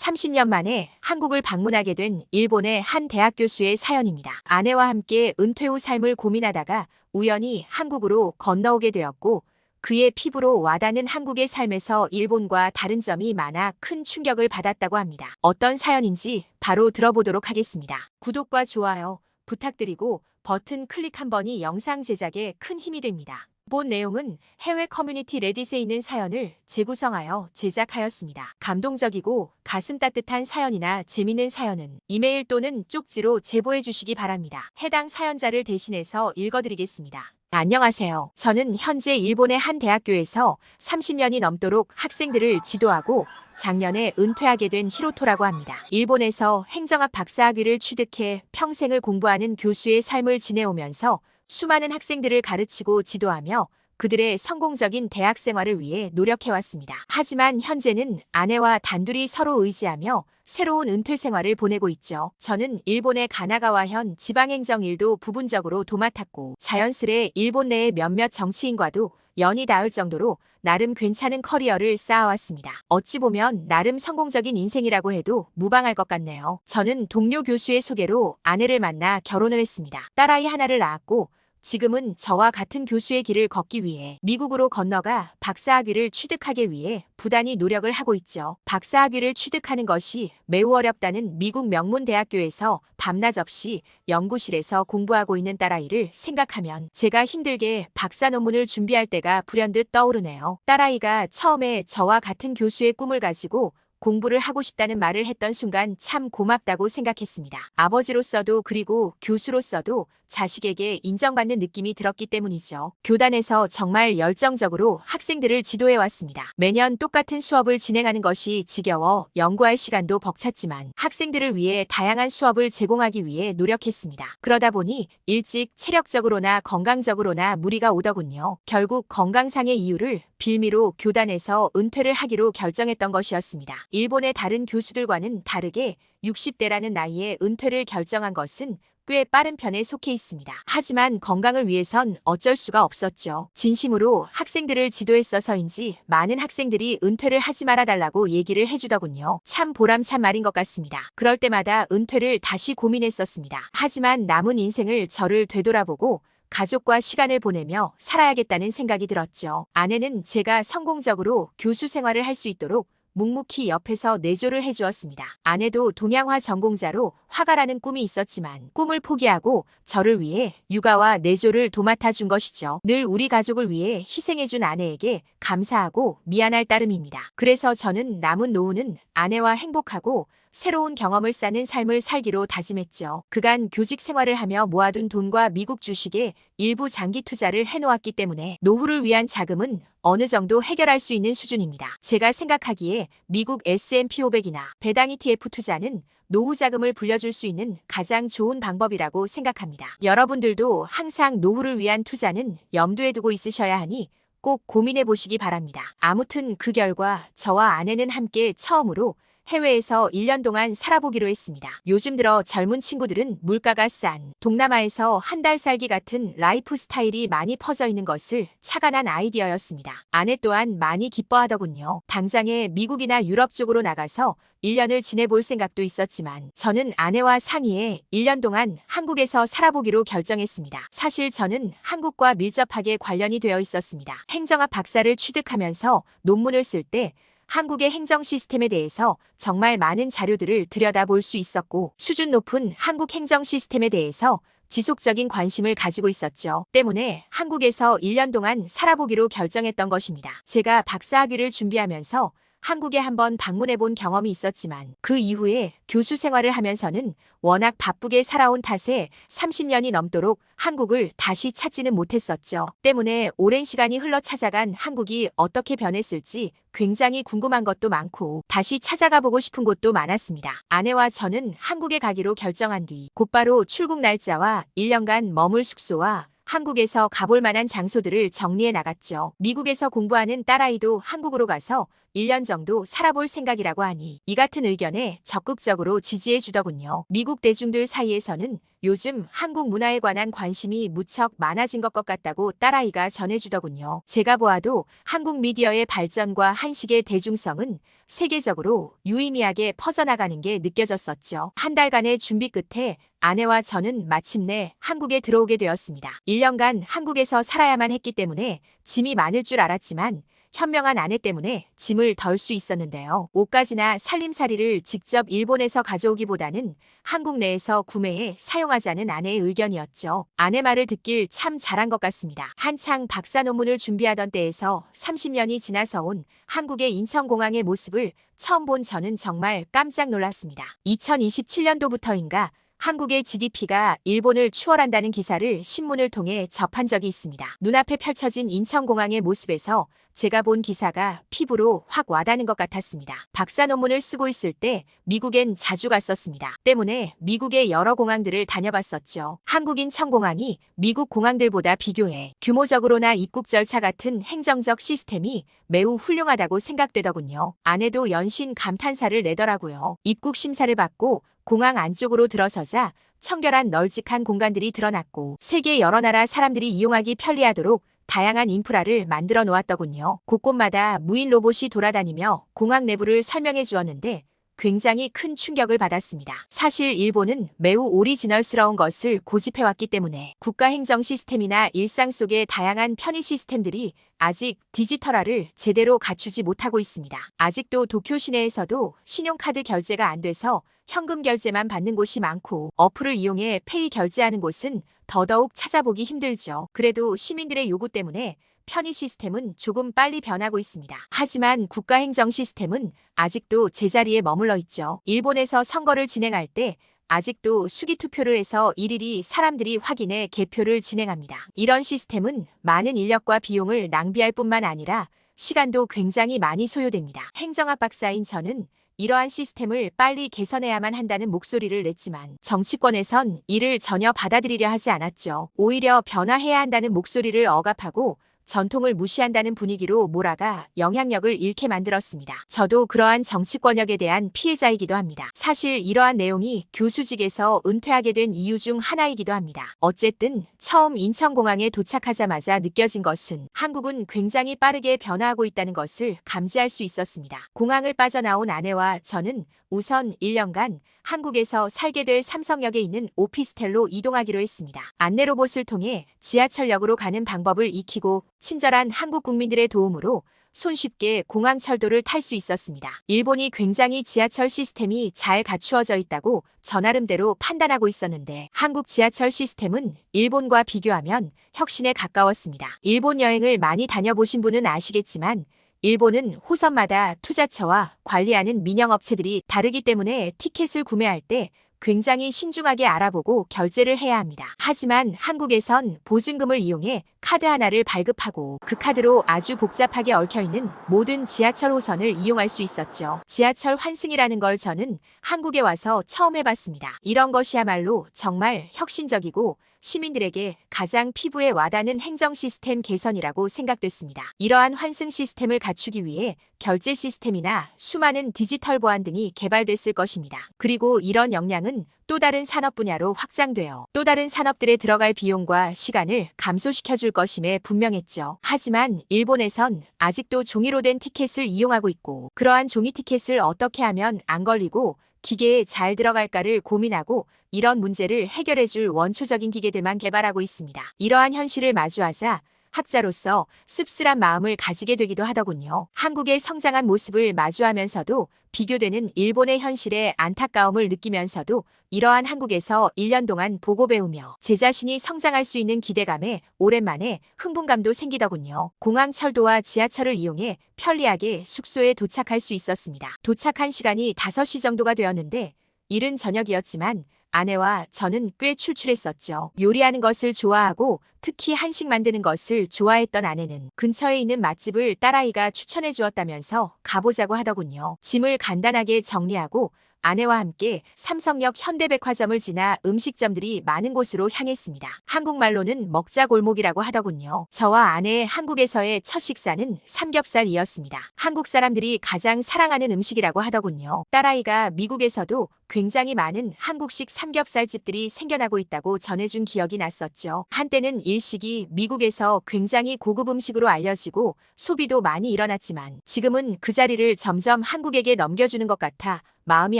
30년 만에 한국을 방문하게 된 일본의 한 대학 교수의 사연입니다. 아내와 함께 은퇴 후 삶을 고민하다가 우연히 한국으로 건너오게 되었고 그의 피부로 와닿는 한국의 삶에서 일본과 다른 점이 많아 큰 충격을 받았다고 합니다. 어떤 사연인지 바로 들어보도록 하겠습니다. 구독과 좋아요 부탁드리고 버튼 클릭 한 번이 영상 제작에 큰 힘이 됩니다. 본 내용은 해외 커뮤니티 레딧에 있는 사연을 재구성하여 제작하였습니다. 감동적이고 가슴 따뜻한 사연이나 재미있는 사연은 이메일 또는 쪽지로 제보해 주시기 바랍니다. 해당 사연자를 대신해서 읽어드리겠습니다. 안녕하세요. 저는 현재 일본의 한 대학교에서 30년이 넘도록 학생들을 지도하고 작년에 은퇴하게 된 히로토라고 합니다. 일본에서 행정학 박사학위를 취득해 평생을 공부하는 교수의 삶을 지내오면서 수많은 학생들을 가르치고 지도하며 그들의 성공적인 대학 생활을 위해 노력해왔습니다. 하지만 현재는 아내와 단둘이 서로 의지하며 새로운 은퇴 생활을 보내고 있죠. 저는 일본의 가나가와현 지방행정 일도 부분적으로 도맡았고 자연스레 일본 내의 몇몇 정치인과도 연이 닿을 정도로 나름 괜찮은 커리어를 쌓아왔습니다. 어찌 보면 나름 성공적인 인생이라고 해도 무방할 것 같네요. 저는 동료 교수의 소개로 아내를 만나 결혼을 했습니다. 딸아이 하나를 낳았고 지금은 저와 같은 교수의 길을 걷기 위해 미국으로 건너가 박사학위를 취득하기 위해 부단히 노력을 하고 있죠. 박사학위를 취득하는 것이 매우 어렵다는 미국 명문 대학교에서 밤낮 없이 연구실에서 공부하고 있는 딸아이를 생각하면 제가 힘들게 박사 논문을 준비할 때가 불현듯 떠오르네요. 딸아이가 처음에 저와 같은 교수의 꿈을 가지고 공부를 하고 싶다는 말을 했던 순간 참 고맙다고 생각했습니다. 아버지로서도 그리고 교수로서도 자식에게 인정받는 느낌이 들었기 때문이죠. 교단에서 정말 열정적으로 학생들을 지도해왔습니다. 매년 똑같은 수업을 진행하는 것이 지겨워 연구할 시간도 벅찼지만 학생들을 위해 다양한 수업을 제공하기 위해 노력했습니다. 그러다 보니 일찍 체력적으로나 건강적으로나 무리가 오더군요. 결국 건강상의 이유를 빌미로 교단에서 은퇴를 하기로 결정했던 것이었습니다. 일본의 다른 교수들과는 다르게 60대라는 나이에 은퇴를 결정한 것은 꽤 빠른 편에 속해 있습니다. 하지만 건강을 위해선 어쩔 수가 없었죠. 진심으로 학생들을 지도했어서인지 많은 학생들이 은퇴를 하지 말아달라고 얘기를 해주더군요. 참 보람찬 말인 것 같습니다. 그럴 때마다 은퇴를 다시 고민했었습니다. 하지만 남은 인생을 저를 되돌아보고 가족과 시간을 보내며 살아야겠다는 생각이 들었죠. 아내는 제가 성공적으로 교수 생활을 할 수 있도록 묵묵히 옆에서 내조를 해주었습니다. 아내도 동양화 전공자로 화가라는 꿈이 있었지만 꿈을 포기하고 저를 위해 육아와 내조를 도맡아 준 것이죠. 늘 우리 가족을 위해 희생해준 아내에게 감사하고 미안할 따름입니다. 그래서 저는 남은 노후는 아내와 행복하고 새로운 경험을 쌓는 삶을 살기로 다짐했죠. 그간 교직 생활을 하며 모아둔 돈과 미국 주식에 일부 장기 투자를 해놓았기 때문에 노후를 위한 자금은 어느 정도 해결할 수 있는 수준입니다. 제가 생각하기에 미국 S&P 500이나 배당 ETF 투자는 노후 자금을 불려줄 수 있는 가장 좋은 방법이라고 생각합니다. 여러분들도 항상 노후를 위한 투자는 염두에 두고 있으셔야 하니 꼭 고민해 보시기 바랍니다. 아무튼 그 결과 저와 아내는 함께 처음으로 해외에서 1년 동안 살아보기로 했습니다. 요즘 들어 젊은 친구들은 물가가 싼 동남아에서 한 달 살기 같은 라이프 스타일이 많이 퍼져 있는 것을 착안한 아이디어였습니다. 아내 또한 많이 기뻐하더군요. 당장에 미국이나 유럽 쪽으로 나가서 1년을 지내볼 생각도 있었지만 저는 아내와 상의해 1년 동안 한국에서 살아보기로 결정했습니다. 사실 저는 한국과 밀접하게 관련이 되어 있었습니다. 행정학 박사를 취득하면서 논문을 쓸 때 한국의 행정 시스템에 대해서 정말 많은 자료들을 들여다볼 수 있었고 수준 높은 한국 행정 시스템에 대해서 지속적인 관심을 가지고 있었죠. 때문에 한국에서 1년 동안 살아보기로 결정했던 것입니다. 제가 박사학위를 준비하면서 한국에 한번 방문해 본 경험이 있었지만 그 이후에 교수 생활을 하면서는 워낙 바쁘게 살아온 탓에 30년이 넘도록 한국을 다시 찾지는 못했었죠. 때문에 오랜 시간이 흘러 찾아간 한국이 어떻게 변했을지 굉장히 궁금한 것도 많고 다시 찾아가 보고 싶은 곳도 많았습니다. 아내와 저는 한국에 가기로 결정한 뒤 곧바로 출국 날짜와 1년간 머물 숙소와 한국에서 가볼 만한 장소들을 정리해 나갔죠. 미국에서 공부하는 딸아이도 한국으로 가서 1년 정도 살아볼 생각이라고 하니 이 같은 의견에 적극적으로 지지해 주더군요. 미국 대중들 사이에서는 요즘 한국 문화에 관한 관심이 무척 많아진 것 같다고 딸아이가 전해주더군요. 제가 보아도 한국 미디어의 발전과 한식의 대중성은 세계적으로 유의미하게 퍼져나가는 게 느껴졌었죠. 한 달간의 준비 끝에 아내와 저는 마침내 한국에 들어오게 되었습니다. 1년간 한국에서 살아야만 했기 때문에 짐이 많을 줄 알았지만 현명한 아내 때문에 짐을 덜 수 있었는데요. 옷가지나 살림살이를 직접 일본에서 가져오기보다는 한국 내에서 구매해 사용하자는 아내의 의견이었죠. 아내 말을 듣길 참 잘한 것 같습니다. 한창 박사 논문을 준비하던 때에서 30년이 지나서 온 한국의 인천공항의 모습을 처음 본 저는 정말 깜짝 놀랐습니다. 2027년도부터인가 한국의 GDP가 일본을 추월한다는 기사를 신문을 통해 접한 적이 있습니다. 눈앞에 펼쳐진 인천공항의 모습에서 제가 본 기사가 피부로 확 와닿는 것 같았습니다. 박사 논문을 쓰고 있을 때 미국엔 자주 갔었습니다. 때문에 미국의 여러 공항들을 다녀봤었죠. 한국인 천공항이 미국 공항들보다 비교해 규모적으로나 입국 절차 같은 행정적 시스템이 매우 훌륭하다고 생각되더군요. 아내도 연신 감탄사를 내더라고요. 입국 심사를 받고 공항 안쪽으로 들어서자 청결한 널찍한 공간들이 드러났고 세계 여러 나라 사람들이 이용하기 편리하도록 다양한 인프라를 만들어 놓았더군요. 곳곳마다 무인 로봇이 돌아다니며 공항 내부를 설명해 주었는데 굉장히 큰 충격을 받았습니다. 사실 일본은 매우 오리지널스러운 것을 고집해왔기 때문에 국가 행정 시스템이나 일상 속의 다양한 편의 시스템들이 아직 디지털화를 제대로 갖추지 못하고 있습니다. 아직도 도쿄 시내에서도 신용카드 결제가 안 돼서 현금 결제만 받는 곳이 많고 어플을 이용해 페이 결제하는 곳은 더더욱 찾아보기 힘들죠. 그래도 시민들의 요구 때문에 편의 시스템은 조금 빨리 변하고 있습니다. 하지만 국가 행정 시스템은 아직도 제자리에 머물러 있죠. 일본에서 선거를 진행할 때 아직도 수기 투표를 해서 일일이 사람들이 확인해 개표를 진행합니다. 이런 시스템은 많은 인력과 비용을 낭비할 뿐만 아니라 시간도 굉장히 많이 소요됩니다. 행정학 박사인 저는 이러한 시스템을 빨리 개선해야만 한다는 목소리를 냈지만 정치권에선 이를 전혀 받아들이려 하지 않았죠. 오히려 변화해야 한다는 목소리를 억압하고 전통을 무시한다는 분위기로 몰아가 영향력을 잃게 만들었습니다. 저도 그러한 정치권력에 대한 피해자이기도 합니다. 사실 이러한 내용이 교수직에서 은퇴하게 된 이유 중 하나이기도 합니다. 어쨌든 처음 인천공항에 도착하자마자 느껴진 것은 한국은 굉장히 빠르게 변화하고 있다는 것을 감지할 수 있었습니다. 공항을 빠져나온 아내와 저는 우선 1년간 한국에서 살게 될 삼성역에 있는 오피스텔로 이동하기로 했습니다. 안내 로봇을 통해 지하철역으로 가는 방법을 익히고 친절한 한국 국민들의 도움으로 손쉽게 공항철도를 탈 수 있었습니다. 일본이 굉장히 지하철 시스템이 잘 갖추어져 있다고 저 나름대로 판단하고 있었는데 한국 지하철 시스템은 일본과 비교하면 혁신에 가까웠습니다. 일본 여행을 많이 다녀보신 분은 아시겠지만 일본은 호선마다 투자처와 관리하는 민영업체들이 다르기 때문에 티켓을 구매할 때 굉장히 신중하게 알아보고 결제를 해야 합니다. 하지만 한국에선 보증금을 이용해 카드 하나를 발급하고 그 카드로 아주 복잡하게 얽혀있는 모든 지하철 호선을 이용할 수 있었죠. 지하철 환승이라는 걸 저는 한국에 와서 처음 해봤습니다. 이런 것이야말로 정말 혁신적이고 시민들에게 가장 피부에 와닿는 행정 시스템 개선이라고 생각됐습니다. 이러한 환승 시스템을 갖추기 위해 결제 시스템이나 수많은 디지털 보안 등이 개발됐을 것입니다. 그리고 이런 역량은 또 다른 산업 분야로 확장되어 또 다른 산업들에 들어갈 비용과 시간을 감소시켜 줄 것임에 분명했죠. 하지만 일본에선 아직도 종이로 된 티켓을 이용하고 있고 그러한 종이 티켓을 어떻게 하면 안 걸리고 기계에 잘 들어갈까를 고민하고 이런 문제를 해결해줄 원초적인 기계들만 개발하고 있습니다. 이러한 현실을 마주하자 학자로서 씁쓸한 마음을 가지게 되기도 하더군요. 한국의 성장한 모습을 마주하면서도 비교되는 일본의 현실에 안타까움을 느끼면서도 이러한 한국에서 1년 동안 보고 배우며 제 자신이 성장할 수 있는 기대감에 오랜만에 흥분감도 생기더군요. 공항 철도와 지하철을 이용해 편리하게 숙소에 도착할 수 있었습니다. 도착한 시간이 5시 정도가 되었는데 이른 저녁이었지만 아내와 저는 꽤 출출했었죠. 요리하는 것을 좋아하고 특히 한식 만드는 것을 좋아했던 아내는 근처에 있는 맛집을 딸아이가 추천해 주었다면서 가보자고 하더군요. 짐을 간단하게 정리하고 아내와 함께 삼성역 현대백화점을 지나 음식점들이 많은 곳으로 향했습니다. 한국말로는 먹자골목이라고 하더군요. 저와 아내의 한국에서의 첫 식사는 삼겹살이었습니다. 한국 사람들이 가장 사랑하는 음식이라고 하더군요. 딸아이가 미국에서도 굉장히 많은 한국식 삼겹살집들이 생겨나고 있다고 전해준 기억이 났었죠. 한때는 일식이 미국에서 굉장히 고급 음식으로 알려지고 소비도 많이 일어났지만 지금은 그 자리를 점점 한국에게 넘겨주는 것 같아 마음이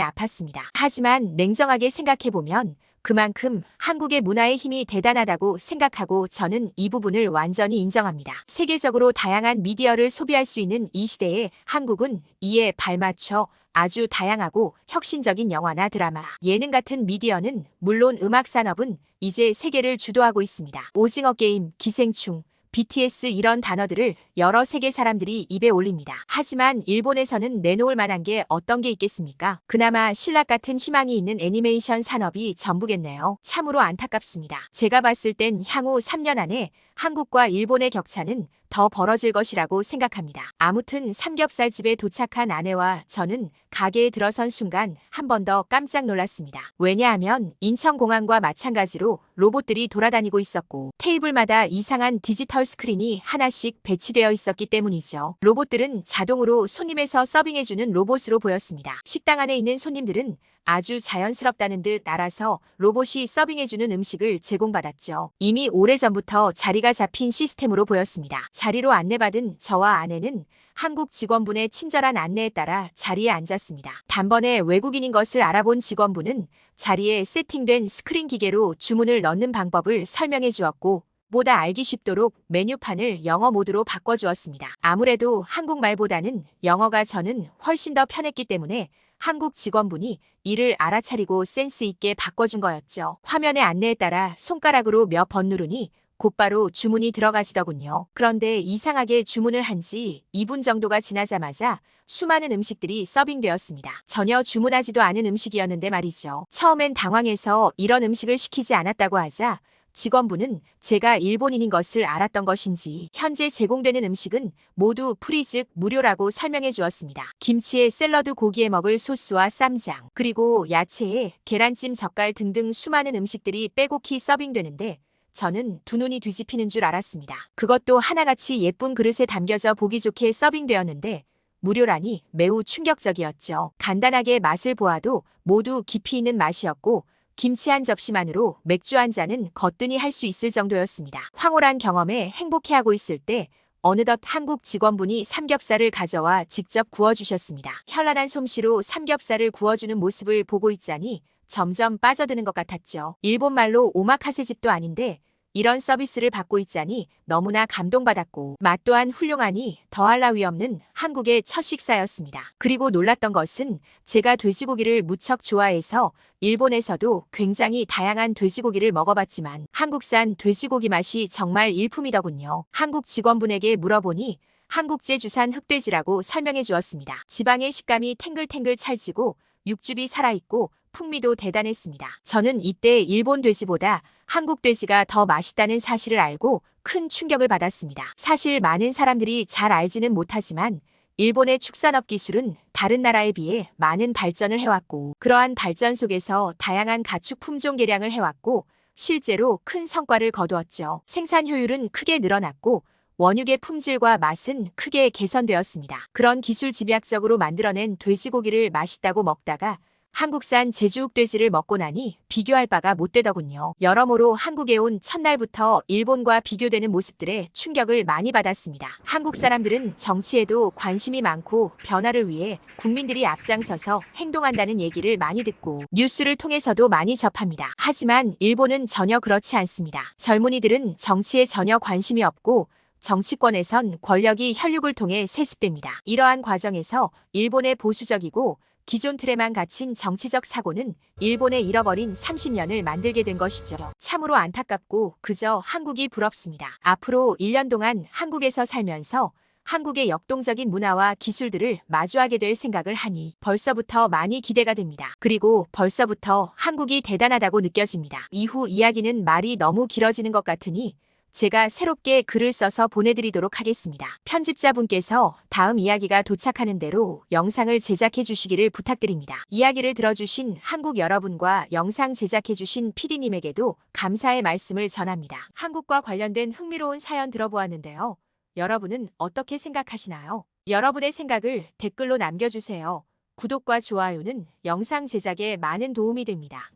아팠습니다. 하지만 냉정하게 생각해보면 그만큼 한국의 문화의 힘이 대단하다고 생각하고 저는 이 부분을 완전히 인정합니다. 세계적으로 다양한 미디어를 소비할 수 있는 이 시대에 한국은 이에 발맞춰 아주 다양하고 혁신적인 영화나 드라마, 예능 같은 미디어는 물론 음악 산업은 이제 세계를 주도하고 있습니다. 오징어 게임, 기생충, BTS 이런 단어들을 여러 세계 사람들이 입에 올립니다. 하지만 일본에서는 내놓을 만한 게 어떤 게 있겠습니까? 그나마 신락 같은 희망이 있는 애니메이션 산업이 전부겠네요. 참으로 안타깝습니다. 제가 봤을 땐 향후 3년 안에 한국과 일본의 격차는 더 벌어질 것이라고 생각합니다. 아무튼 삼겹살집에 도착한 아내와 저는 가게에 들어선 순간 한 번 더 깜짝 놀랐습니다. 왜냐하면 인천공항과 마찬가지로 로봇들이 돌아다니고 있었고 테이블마다 이상한 디지털 스크린이 하나씩 배치되어 있었기 때문이죠. 로봇들은 자동으로 손님에서 서빙해주는 로봇으로 보였습니다. 식당 안에 있는 손님들은 아주 자연스럽다는 듯 알아서 로봇이 서빙해주는 음식을 제공받았죠. 이미 오래전부터 자리가 잡힌 시스템으로 보였습니다. 자리로 안내받은 저와 아내는 한국 직원분의 친절한 안내에 따라 자리에 앉았습니다. 단번에 외국인인 것을 알아본 직원분은 자리에 세팅된 스크린 기계로 주문을 넣는 방법을 설명해 주었고 보다 알기 쉽도록 메뉴판을 영어 모드로 바꿔주었습니다. 아무래도 한국말보다는 영어가 저는 훨씬 더 편했기 때문에 한국 직원분이 이를 알아차리고 센스 있게 바꿔준 거였죠. 화면의 안내에 따라 손가락으로 몇 번 누르니 곧바로 주문이 들어가지더군요. 그런데 이상하게 주문을 한 지 2분 정도가 지나자마자 수많은 음식들이 서빙되었습니다. 전혀 주문하지도 않은 음식이었는데 말이죠. 처음엔 당황해서 이런 음식을 시키지 않았다고 하자 직원분은 제가 일본인인 것을 알았던 것인지 현재 제공되는 음식은 모두 프리 즉 무료라고 설명해 주었습니다. 김치에 샐러드 고기에 먹을 소스와 쌈장 그리고 야채에 계란찜 젓갈 등등 수많은 음식들이 빼곡히 서빙되는데 저는 두 눈이 뒤집히는 줄 알았습니다. 그것도 하나같이 예쁜 그릇에 담겨져 보기 좋게 서빙되었는데 무료라니 매우 충격적이었죠. 간단하게 맛을 보아도 모두 깊이 있는 맛이었고 김치 한 접시만으로 맥주 한 잔은 거뜬히 할 수 있을 정도였습니다. 황홀한 경험에 행복해하고 있을 때 어느덧 한국 직원분이 삼겹살을 가져와 직접 구워주셨습니다. 현란한 솜씨로 삼겹살을 구워주는 모습을 보고 있자니 점점 빠져드는 것 같았죠. 일본말로 오마카세 집도 아닌데 이런 서비스를 받고 있자니 너무나 감동받았고 맛 또한 훌륭하니 더할 나위 없는 한국의 첫 식사였습니다. 그리고 놀랐던 것은 제가 돼지고기를 무척 좋아해서 일본에서도 굉장히 다양한 돼지고기를 먹어봤지만 한국산 돼지고기 맛이 정말 일품이더군요. 한국 직원분에게 물어보니 한국제주산 흑돼지라고 설명해 주었습니다. 지방의 식감이 탱글탱글 찰지고 육즙이 살아있고 풍미도 대단했습니다. 저는 이때 일본 돼지보다 한국 돼지가 더 맛있다는 사실을 알고 큰 충격을 받았습니다. 사실 많은 사람들이 잘 알지는 못하지만 일본의 축산업 기술은 다른 나라에 비해 많은 발전을 해왔고 그러한 발전 속에서 다양한 가축 품종 개량을 해왔고 실제로 큰 성과를 거두었죠. 생산 효율은 크게 늘어났고 원육의 품질과 맛은 크게 개선되었습니다. 그런 기술 집약적으로 만들어낸 돼지고기를 맛있다고 먹다가 한국산 제주욱돼지를 먹고 나니 비교할 바가 못 되더군요. 여러모로 한국에 온 첫날부터 일본과 비교되는 모습들에 충격을 많이 받았습니다. 한국 사람들은 정치에도 관심이 많고 변화를 위해 국민들이 앞장서서 행동한다는 얘기를 많이 듣고 뉴스를 통해서도 많이 접합니다. 하지만 일본은 전혀 그렇지 않습니다. 젊은이들은 정치에 전혀 관심이 없고 정치권에선 권력이 혈육을 통해 세습됩니다. 이러한 과정에서 일본의 보수적이고 기존 틀에만 갇힌 정치적 사고는 일본의 잃어버린 30년을 만들게 된 것이죠. 참으로 안타깝고 그저 한국이 부럽습니다. 앞으로 1년 동안 한국에서 살면서 한국의 역동적인 문화와 기술들을 마주하게 될 생각을 하니 벌써부터 많이 기대가 됩니다. 그리고 벌써부터 한국이 대단하다고 느껴집니다. 이후 이야기는 말이 너무 길어지는 것 같으니 제가 새롭게 글을 써서 보내드리도록 하겠습니다. 편집자분께서 다음 이야기가 도착하는 대로 영상을 제작해 주시기를 부탁드립니다. 이야기를 들어주신 한국 여러분과 영상 제작해 주신 PD님에게도 감사의 말씀을 전합니다. 한국과 관련된 흥미로운 사연 들어보았는데요. 여러분은 어떻게 생각하시나요? 여러분의 생각을 댓글로 남겨주세요. 구독과 좋아요는 영상 제작에 많은 도움이 됩니다.